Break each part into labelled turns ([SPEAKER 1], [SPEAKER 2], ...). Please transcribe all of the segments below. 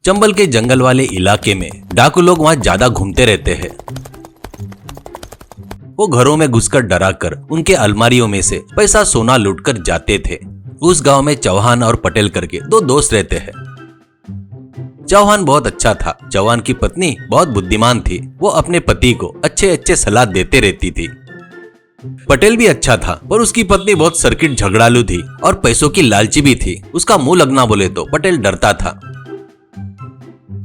[SPEAKER 1] चंबल के जंगल वाले इलाके में डाकू लोग वहाँ ज्यादा घूमते रहते हैं। वो घरों में घुसकर डराकर उनके अलमारियों में से पैसा सोना लूटकर जाते थे। उस गांव में चौहान और पटेल करके दो दोस्त रहते हैं। चौहान बहुत अच्छा था। चौहान की पत्नी बहुत बुद्धिमान थी। वो अपने पति को अच्छे अच्छे सलाह देते रहती थी। पटेल भी अच्छा था, पर उसकी पत्नी बहुत सर्किट झगड़ालू थी और पैसों की लालची भी थी। उसका मुंह लगना बोले तो पटेल डरता था।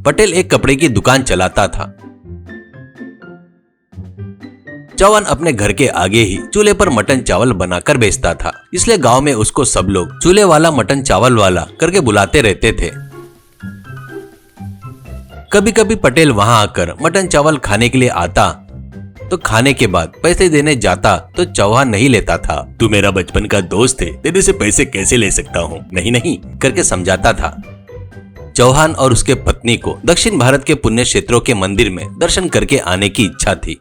[SPEAKER 1] पटेल एक कपड़े की दुकान चलाता था। चौहान अपने घर के आगे ही चूल्हे पर मटन चावल बनाकर बेचता था, इसलिए गांव में उसको सब लोग चूल्हे वाला मटन चावल वाला करके बुलाते रहते थे। कभी कभी पटेल वहां आकर मटन चावल खाने के लिए आता, तो खाने के बाद पैसे देने जाता तो चौहान नहीं लेता था। तू मेरा बचपन का दोस्त है, तेरे से पैसे कैसे ले सकता हूँ, नहीं नहीं करके समझाता था। चौहान और उसके पत्नी को दक्षिण भारत के पुण्य क्षेत्रों के मंदिर में दर्शन करके आने की इच्छा थी।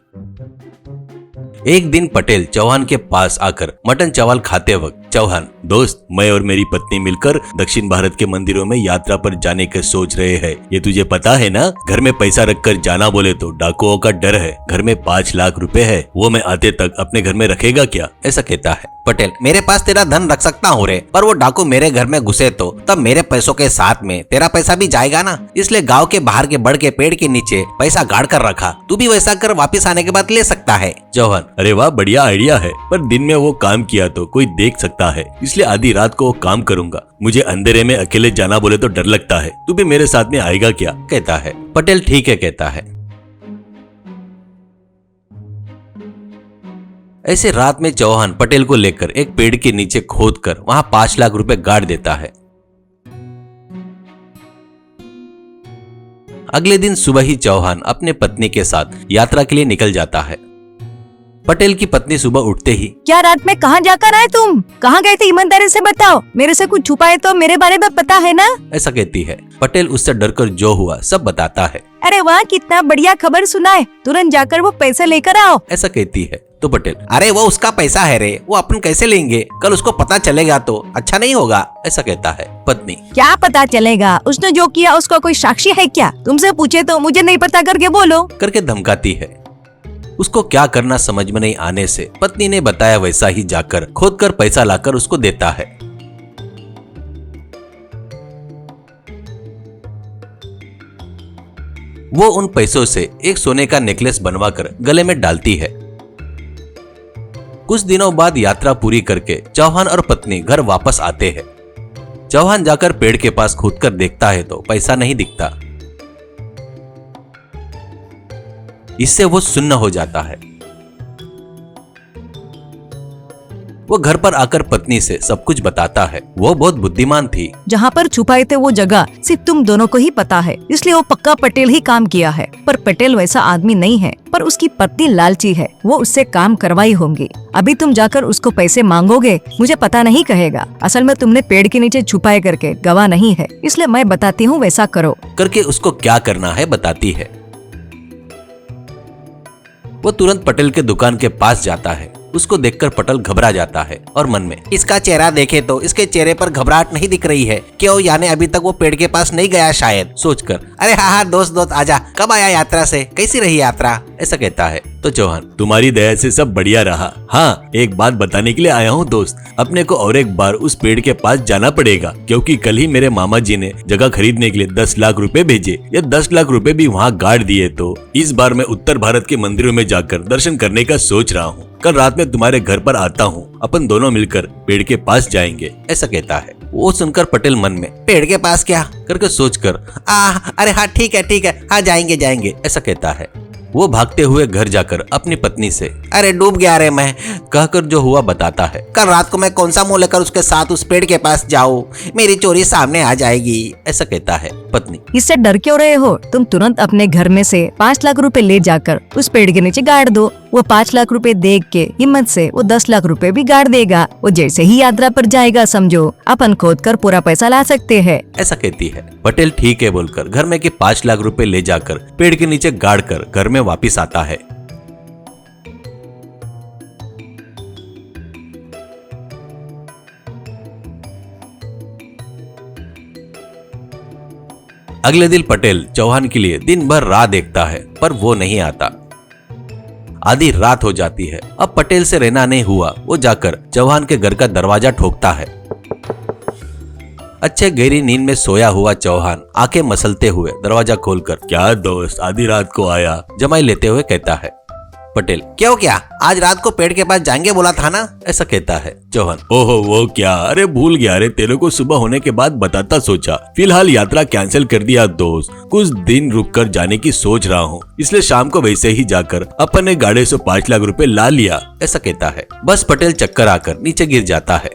[SPEAKER 1] एक दिन पटेल चौहान के पास आकर मटन चावल खाते वक्त, चौहान दोस्त, मैं और मेरी पत्नी मिलकर दक्षिण भारत के मंदिरों में यात्रा पर जाने का सोच रहे हैं। ये तुझे पता है ना, घर में पैसा रखकर जाना बोले तो डाकुओं का डर है। घर में 5 लाख रुपए है, वो मैं आते तक अपने घर में रखेगा क्या, ऐसा कहता है। पटेल, मेरे पास तेरा धन रख सकता हूँ रे, पर वो डाकू मेरे घर में घुसे तो तब मेरे पैसों के साथ में तेरा पैसा भी जाएगा ना, इसलिए गांव के बाहर के बड़ के पेड़ के नीचे पैसा गाड़ कर रखा। तू भी वैसा कर, वापिस आने के बाद ले सकता है। चौहान, अरे वाह, बढ़िया आइडिया है, पर दिन में वो काम किया तो कोई देख सकता है, इसलिए आधी रात को वो काम करूंगा। मुझे अंधेरे में अकेले जाना बोले तो डर लगता है। तू भी मेरे साथ में आएगा क्या, कहता है। पटेल ठीक है कहता है। ऐसे रात में चौहान पटेल को लेकर एक पेड़ के नीचे खोदकर वहां 5 लाख रुपए गाड़ देता है। अगले दिन सुबह ही चौहान अपने पत्नी के साथ यात्रा के लिए निकल जाता है। पटेल की पत्नी सुबह उठते ही,
[SPEAKER 2] क्या रात में कहाँ जाकर आए तुम? कहाँ गए थे, ईमानदारी से बताओ। मेरे से कुछ छुपाए तो मेरे बारे में पता है ना,
[SPEAKER 1] ऐसा कहती है। पटेल उससे डरकर जो हुआ सब बताता है।
[SPEAKER 2] अरे वाह, कितना बढ़िया खबर सुनाए, तुरंत जाकर वो पैसे लेकर आओ,
[SPEAKER 1] ऐसा कहती है। तो पटेल, अरे वो उसका पैसा है रे, वो अपन कैसे लेंगे, कल उसको पता चलेगा तो अच्छा नहीं होगा, ऐसा कहता है। पत्नी,
[SPEAKER 2] क्या पता चलेगा, उसने जो किया उसका कोई साक्षी है क्या? तुमसे पूछे तो मुझे नहीं पता करके बोलो,
[SPEAKER 1] करके धमकाती है। उसको क्या करना समझ में नहीं आने से पत्नी ने बताया वैसा ही जाकर खोदकर पैसा लाकर उसको देता है। वो उन पैसों से एक सोने का नेकलेस बनवाकर गले में डालती है। कुछ दिनों बाद यात्रा पूरी करके चौहान और पत्नी घर वापस आते हैं। चौहान जाकर पेड़ के पास खोदकर देखता है तो पैसा नहीं दिखता। इससे वो सुन्न हो जाता है। वो घर पर आकर पत्नी से सब कुछ बताता है। वो बहुत बुद्धिमान थी।
[SPEAKER 2] जहाँ पर छुपाए थे वो जगह सिर्फ तुम दोनों को ही पता है, इसलिए वो पक्का पटेल ही काम किया है। पर पटेल वैसा आदमी नहीं है, पर उसकी पत्नी लालची है, वो उससे काम करवाई होंगी। अभी तुम जाकर उसको पैसे मांगोगे, मुझे पता नहीं कहेगा। असल में तुमने पेड़ के नीचे छुपाए करके गवाह नहीं है, इसलिए मैं बताती हूँ वैसा करो,
[SPEAKER 1] करके उसको क्या करना है बताती है। वो तुरंत पटेल के दुकान के पास जाता है। उसको देखकर पटेल घबरा जाता है और मन में, इसका चेहरा देखे तो इसके चेहरे पर घबराहट नहीं दिख रही है, क्यों यानी अभी तक वो पेड़ के पास नहीं गया शायद, सोचकर, अरे हाँ दोस्त आजा, कब आया यात्रा से, कैसी रही यात्रा, ऐसा कहता है। तो चौहान, तुम्हारी दया से सब बढ़िया रहा। हाँ, एक बात बताने के लिए आया हूँ दोस्त, अपने को और एक बार उस पेड़ के पास जाना पड़ेगा, क्योंकि कल ही मेरे मामा जी ने जगह खरीदने के लिए 10 लाख रुपए भेजे। ये 10 लाख रुपए भी वहाँ गाड़ दिए, तो इस बार मैं उत्तर भारत के मंदिरों में जाकर दर्शन करने का सोच रहा हूँ। कल रात में तुम्हारे घर पर आता हूँ, अपन दोनों मिलकर पेड़ के पास जाएंगे, ऐसा कहता है। वो सुनकर पटेल मन में, पेड़ के पास क्या करके सोचकर, अरे हाँ ठीक है, हाँ जाएंगे, ऐसा कहता है। वो भागते हुए घर जाकर अपनी पत्नी से, अरे डूब गया रे मैं, कहकर जो हुआ बताता है। कल रात को मैं कौन सा मुंह लेकर उसके साथ उस पेड़ के पास जाऊं, मेरी चोरी सामने आ जाएगी, ऐसा कहता है। पत्नी,
[SPEAKER 2] इससे डर क्यों रहे हो? तुम तुरंत अपने घर में से 5 लाख रुपए ले जाकर उस पेड़ के नीचे गाड़ दो। वो 5 लाख रुपए देख के हिम्मत से वो 10 लाख रुपए भी गाड़ देगा। वो जैसे ही यात्रा पर जाएगा, समझो अपन खोद कर पूरा पैसा ला सकते हैं,
[SPEAKER 1] ऐसा कहती है। पटेल ठीक है बोलकर घर में के 5 लाख रुपए ले जाकर पेड़ के नीचे गाड़ कर घर में वापिस आता है। अगले दिन पटेल चौहान के लिए दिन भर राह देखता है, पर वो नहीं आता। आधी रात हो जाती है। अब पटेल से रहना नहीं हुआ। वो जाकर चौहान के घर का दरवाजा ठोकता है। अच्छे गहरी नींद में सोया हुआ चौहान आंखें मसलते हुए दरवाजा खोलकर, क्या दोस्त आधी रात को आया, जमाई लेते हुए कहता है। पटेल, क्यों क्या, आज रात को पेड़ के पास जाएंगे बोला था ना, ऐसा कहता है। चौहान, ओहो वो क्या, अरे भूल गया रे, तेरे को सुबह होने के बाद बताता सोचा, फिलहाल यात्रा कैंसिल कर दिया दोस्त, कुछ दिन रुक कर जाने की सोच रहा हूँ, इसलिए शाम को वैसे ही जाकर अपने गाड़ी से 5 लाख रुपए ला लिया, ऐसा कहता है। बस पटेल चक्कर आकर नीचे गिर जाता है।